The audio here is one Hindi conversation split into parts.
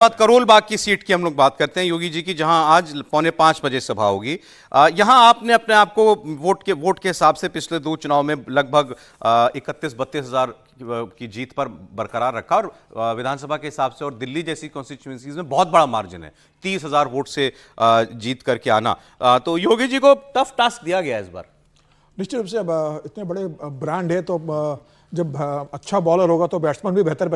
बात करोल बाग की सीट की हम लोग बात करते हैं योगी जी की, जहां आज 4:45 सभा होगी। यहां आपने अपने आप को वोट के हिसाब से पिछले दो चुनाव में लगभग 31-32 हजार की जीत पर बरकरार रखा, और विधानसभा के हिसाब से और दिल्ली जैसी कॉन्स्टिट्यूएंसीज में बहुत बड़ा मार्जिन है, 30,000 वोट से जीत करके आना। तो योगी जी को टफ टास्क दिया गया इस बार। निश्चित रूप से अब इतने बड़े ब्रांड है, तो जब अच्छा बॉलर होगा तो बैट्समैन भी बेहतर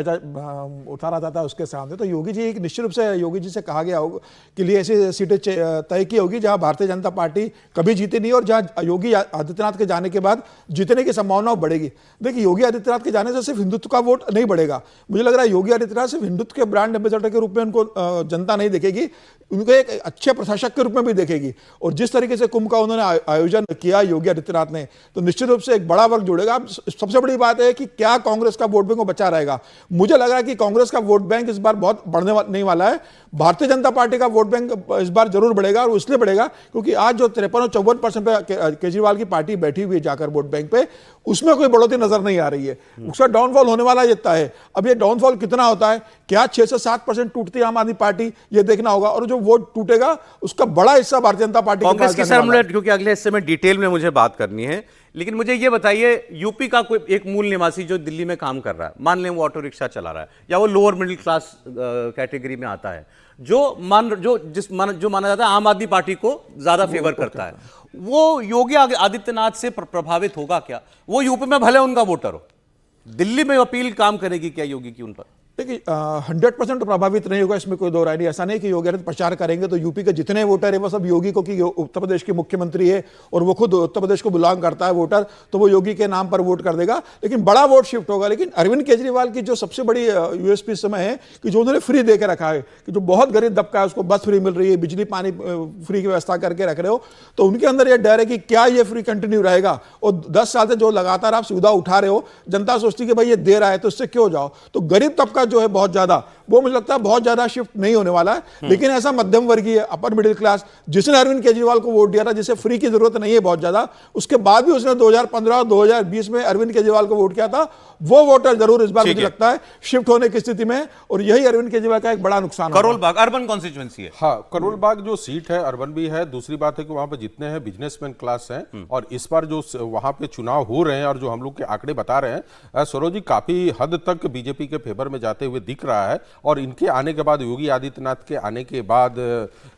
उतारा जाता है उसके सामने। तो योगी जी, निश्चित रूप से योगी जी से कहा गया होगा कि लिए ऐसी सीटें तय की होगी जहां भारतीय जनता पार्टी कभी जीती नहीं और जहां योगी आदित्यनाथ के जाने के बाद जीतने की संभावना बढ़ेगी। देखिए, योगी आदित्यनाथ के जाने से सिर्फ हिंदुत्व का वोट नहीं बढ़ेगा, मुझे लग रहा है योगी आदित्यनाथ सिर्फ हिंदुत्व के ब्रांड एम्बेसडर के रूप में उनको जनता नहीं देखेगी, उनको एक अच्छे प्रशासक के रूप में भी देखेगी। और जिस तरीके से कुंभ का उन्होंने आयोजन किया योगी आदित्यनाथ ने, तो निश्चित रूप से एक बड़ा वर्ग जुड़ेगा। सबसे बड़ी बात है कि क्या कांग्रेस का वोट बैंक को बचा रहेगा। मुझे लग रहा है कि कांग्रेस का वोट बैंक इस बार बहुत बढ़ने नहीं वाला है। भारतीय जनता पार्टी का वोट बैंक इस बार जरूर बढ़ेगा, और इसलिए बढ़ेगा क्योंकि आज जो 53 और 54% पे केजरीवाल की पार्टी बैठी हुई है जाकर वोट बैंक पे, उसमें कोई बढ़ोतरी नजर नहीं आ रही है। उसका डाउनफॉल होने वाला जितना है। अब ये डाउनफॉल कितना होता है, क्या 6 से 7% टूटती है आम आदमी पार्टी, ये देखना होगा। और जो वोट टूटेगा उसका बड़ा हिस्सा भारतीय जनता पार्टी कांग्रेस की सर, क्योंकि अगले हिस्से में डिटेल में मुझे बात करनी है, लेकिन मुझे ये बताइए, यूपी का कोई एक मूल निवासी जो दिल्ली में काम कर रहा है, मान लें वो ऑटो रिक्शा चला रहा है या वो लोअर मिडिल क्लास कैटेगरी में आता है, जो माना जाता है आम आदमी पार्टी को ज्यादा फेवर करता है, वो योगी आदित्यनाथ से प्रभावित होगा क्या? वो यूपी में भले उनका वोटर हो, दिल्ली में अपील काम करेगी क्या योगी की उन पर? देखिए, 100% तो प्रभावित नहीं होगा, इसमें कोई दो राय नहीं। ऐसा नहीं कि योगी आदित्यनाथ प्रचार करेंगे तो यूपी के जितने वोटर है वो सब योगी को, कि उत्तर प्रदेश के मुख्यमंत्री है और वो खुद उत्तर प्रदेश को बिलोंग करता है वोटर, तो वो योगी के नाम पर वोट कर देगा, लेकिन बड़ा वोट शिफ्ट होगा। लेकिन अरविंद केजरीवाल की जो सबसे बड़ी यूएसपी इस समय है कि जो उन्होंने फ्री दे के रखा है, कि जो बहुत गरीब दबका है उसको बस फ्री मिल रही है, बिजली पानी फ्री की व्यवस्था करके रख रहे हो, तो उनके अंदर यह डर है कि क्या ये फ्री कंटिन्यू रहेगा। और 10 साल से जो लगातार आप सुविधा उठा रहे हो, जनता सोचती है कि भाई ये दे रहा है तो इससे क्यों जाओ। तो गरीब तबका जो है बहुत ज्यादा, वो मुझे लगता है बहुत ज्यादा शिफ्ट नहीं होने वाला है। लेकिन ऐसा मध्यम वर्गीय, अपर मिडिल क्लास, जिसने अरविंद केजरीवाल को वोट दिया था, जिसे फ्री की जरूरत नहीं है बहुत ज्यादा, उसके बाद भी उसने 2015 और 2020 में अरविंद केजरीवाल को वोट किया था, वो वोटर जरूर इस बार मुझे लगता है शिफ्ट होने की स्थिति में, और यही अरविंद केजरीवाल का एक बड़ा नुकसान है। करोल बाग अर्बन कॉन्स्टिट्यूएंसी है। हाँ, करोल बाग जो सीट है अर्बन भी है। दूसरी बात है कि वहां पे जितने हैं बिजनेसमैन क्लास हैं, और इस बार जो वहां पे चुनाव हो रहे हैं और जो हम लोग के आंकड़े बता रहे हैं, सौरव जी, काफी हद तक बीजेपी के फेवर में जाते हुए दिख रहा है। और इनके आने के बाद, योगी आदित्यनाथ के आने के बाद,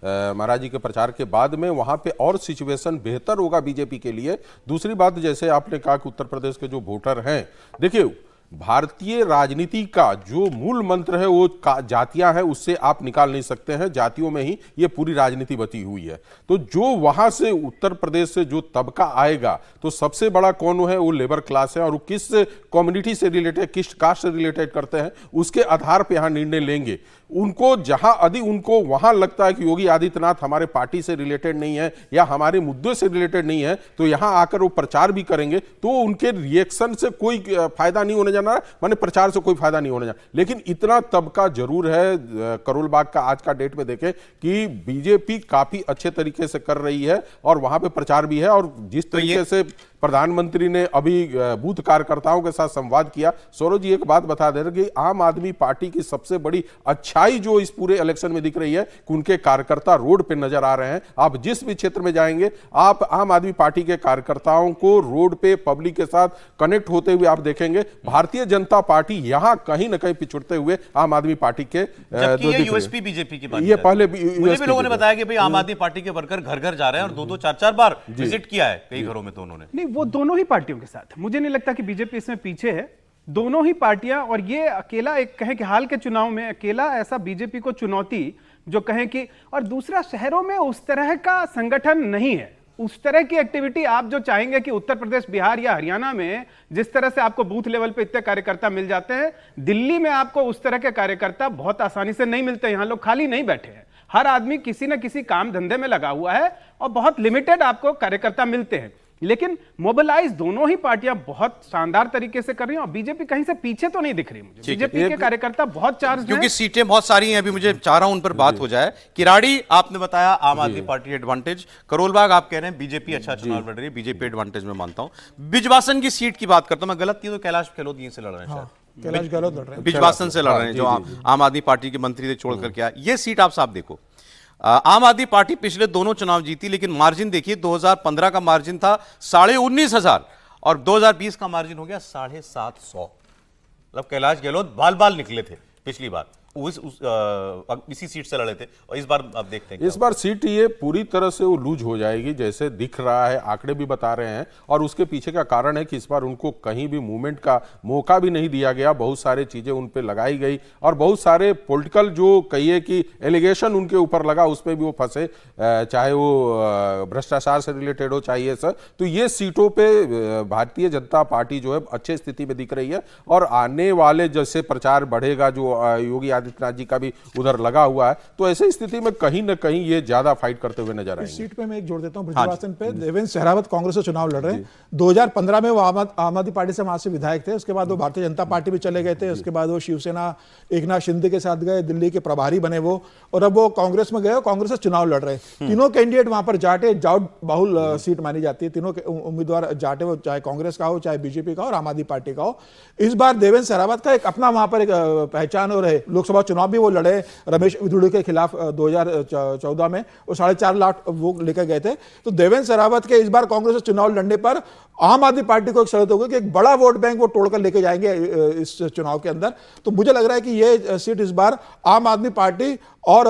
महाराज जी के प्रचार के बाद में वहां पे और सिचुएशन बेहतर होगा बीजेपी के लिए। दूसरी बात, जैसे आपने कहा कि उत्तर प्रदेश के जो वोटर हैं, देखिए, भारतीय राजनीति का जो मूल मंत्र है वो जातियां हैं, उससे आप निकाल नहीं सकते हैं। जातियों में ही ये पूरी राजनीति बची हुई है। तो जो वहां से उत्तर प्रदेश से जो तबका आएगा, तो सबसे बड़ा कौन है? वो लेबर क्लास है, और वो किस कम्युनिटी से रिलेटेड, किस कास्ट से रिलेटेड करते हैं, उसके आधार पर यहां निर्णय लेंगे। उनको जहां यदि उनको वहां लगता है कि योगी आदित्यनाथ हमारे पार्टी से रिलेटेड नहीं है या हमारे मुद्दों से रिलेटेड नहीं है, तो यहां आकर वो प्रचार भी करेंगे, तो उनके रिएक्शन से कोई फायदा नहीं होने जाना, माने प्रचार से कोई फायदा नहीं होने जाना। लेकिन इतना तबका जरूर है, करोल बाग का आज का डेट में देखें कि बीजेपी काफी अच्छे तरीके से कर रही है, और वहां पे प्रचार भी है। और जिस तरीके से प्रधानमंत्री ने अभी बूथ कार्यकर्ताओं के साथ संवाद किया, सौरव जी, एक बात बता दे रहे कि आम आदमी पार्टी की सबसे बड़ी अच्छाई जो इस पूरे इलेक्शन में दिख रही है कि उनके कार्यकर्ता रोड पे नजर आ रहे हैं। आप जिस भी क्षेत्र में जाएंगे, आप आम आदमी पार्टी के कार्यकर्ताओं को रोड पे पब्लिक के साथ कनेक्ट होते हुए आप देखेंगे। भारतीय जनता पार्टी यहां कहीं ना कहीं पिछड़ते हुए आम आदमी पार्टी के यूएसपी बीजेपी की बात, ये पहले मुझे भी लोगों ने बताया कि भाई आम आदमी पार्टी के वर्कर घर घर जा रहे हैं, और 2-2, 4-4 बार विजिट किया है कई घरों में। तो उन्होंने, नहीं, वो दोनों ही पार्टियों के साथ, मुझे नहीं लगता कि बीजेपी इसमें पीछे है। दोनों ही पार्टियां, और ये अकेला, एक कहें कि हाल के चुनाव में अकेला ऐसा बीजेपी को चुनौती जो कहें कि, और दूसरा, शहरों में उस तरह का संगठन नहीं है, उस तरह की एक्टिविटी आप जो चाहेंगे कि उत्तर प्रदेश, बिहार या हरियाणा में जिस तरह से आपको बूथ लेवल पे इतने कार्यकर्ता मिल जाते हैं, दिल्ली में आपको उस तरह के कार्यकर्ता बहुत आसानी से नहीं मिलते। यहां लोग खाली नहीं बैठे हैं, हर आदमी किसी न किसी काम धंधे में लगा हुआ है, और बहुत लिमिटेड आपको कार्यकर्ता मिलते हैं। लेकिन मोबिलाइज दोनों ही पार्टियां बहुत शानदार तरीके से कर रही हैं, और बीजेपी कहीं से पीछे तो नहीं दिख रही मुझे। बीजेपी के कार्यकर्ता बहुत चार्ज हैं, क्योंकि सीटें बहुत सारी हैं। अभी मुझे चाह रहा हूं उन पर बात हो जाए। किराड़ी, आपने बताया आम आदमी पार्टी एडवांटेज, करोल बाग आप कह रहे हैं बीजेपी अच्छा चुनाव लड़ रही है, बीजेपी एडवांटेज में मानता हूं। बिजवासन की सीट की बात करता हूं, मैं गलत थी तो कैलाश गहलोत यहीं से लड़ रहे हैं शायद। कैलाश गहलोत लड़ रहे हैं, बिजवासन से लड़ रहे हैं, जो आम आदमी पार्टी के मंत्री थे छोड़ करके आए। ये सीट आप साहब देखो, आम आदमी पार्टी पिछले दोनों चुनाव जीती, लेकिन मार्जिन देखिए, 2015 का मार्जिन था 19,500 और 2020 का मार्जिन हो गया 750। मतलब कैलाश गहलोत बाल बाल निकले थे पिछली बार, इसी सीट से लड़े थे, और इस बार अब देखते हैं इस बार सीट ये पूरी तरह से वो लूज हो जाएगी जैसे दिख रहा है, आंकड़े भी बता रहे हैं। और उसके पीछे का कारण है कि इस बार उनको कहीं भी मूवमेंट का मौका भी नहीं दिया गया, बहुत सारी चीजें उन पे लगाई गई और बहुत सारे पॉलिटिकल जो कहिए कि एलिगेशन उनके ऊपर लगा उस पर भी वो फंसे, चाहे वो भ्रष्टाचार से रिलेटेड हो, चाहिए सर। तो ये सीटों पे भारतीय जनता पार्टी जो है अच्छी स्थिति में दिख रही है और आने वाले जैसे प्रचार बढ़ेगा, जो योगी आदित्यनाथ जी का भी उधर लगा हुआ है, तो ऐसी स्थिति में कहीं ना कहीं ये ज्यादा फाइट करते हुए नजर आएंगे। इस सीट पे मैं एक जोड़ देता हूं, ब्रिजवासन पे देवेंद्र सहरावत कांग्रेस से चुनाव लड़ रहे हैं। 2015 में वो आम आदमी पार्टी से वहां से विधायक थे, उसके बाद वो भारतीय जनता पार्टी भी चले गए थे, उसके बाद वो शिवसेना एकनाथ शिंदे के साथ गए, दिल्ली के प्रभारी बने वो, और अब वो कांग्रेस में गए, कांग्रेस से चुनाव लड़ रहे हैं। तीनों कैंडिडेट वहां पर जाटे, जाट बहुल सीट मानी जाती है, तीनों उम्मीदवार जाटे, वो चाहे कांग्रेस का हो, चाहे बीजेपी का हो और आम आदमी पार्टी का हो। इस बार देवेंद्र सहरावत का एक अपना वहां पर एक पहचान हो रहे, लोकसभा चुनाव भी वो लड़े रमेश विधुड़ी के खिलाफ 2014 में, वो 4.5 लाख वोट लेकर गए थे। तो देवेंद्र सहरावत के इस बार कांग्रेस से चुनाव लड़ने पर आम आदमी पार्टी को एक शर्त होगी कि एक बड़ा वोट बैंक वो तोड़कर लेके जाएंगे इस चुनाव के अंदर। तो मुझे लग रहा है कि ये सीट इस बार आम आदमी पार्टी और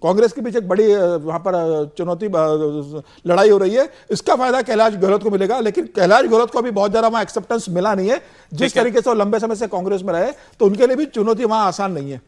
कांग्रेस के बीच एक बड़ी वहां पर चुनौती लड़ाई हो रही है। इसका फायदा कैलाश गहलोत को मिलेगा, लेकिन कैलाश गहलोत को भी बहुत ज्यादा वहां एक्सेप्टेंस मिला नहीं है। जिस तरीके से वो लंबे समय से कांग्रेस में रहे, तो उनके लिए भी चुनौती वहां आसान नहीं है।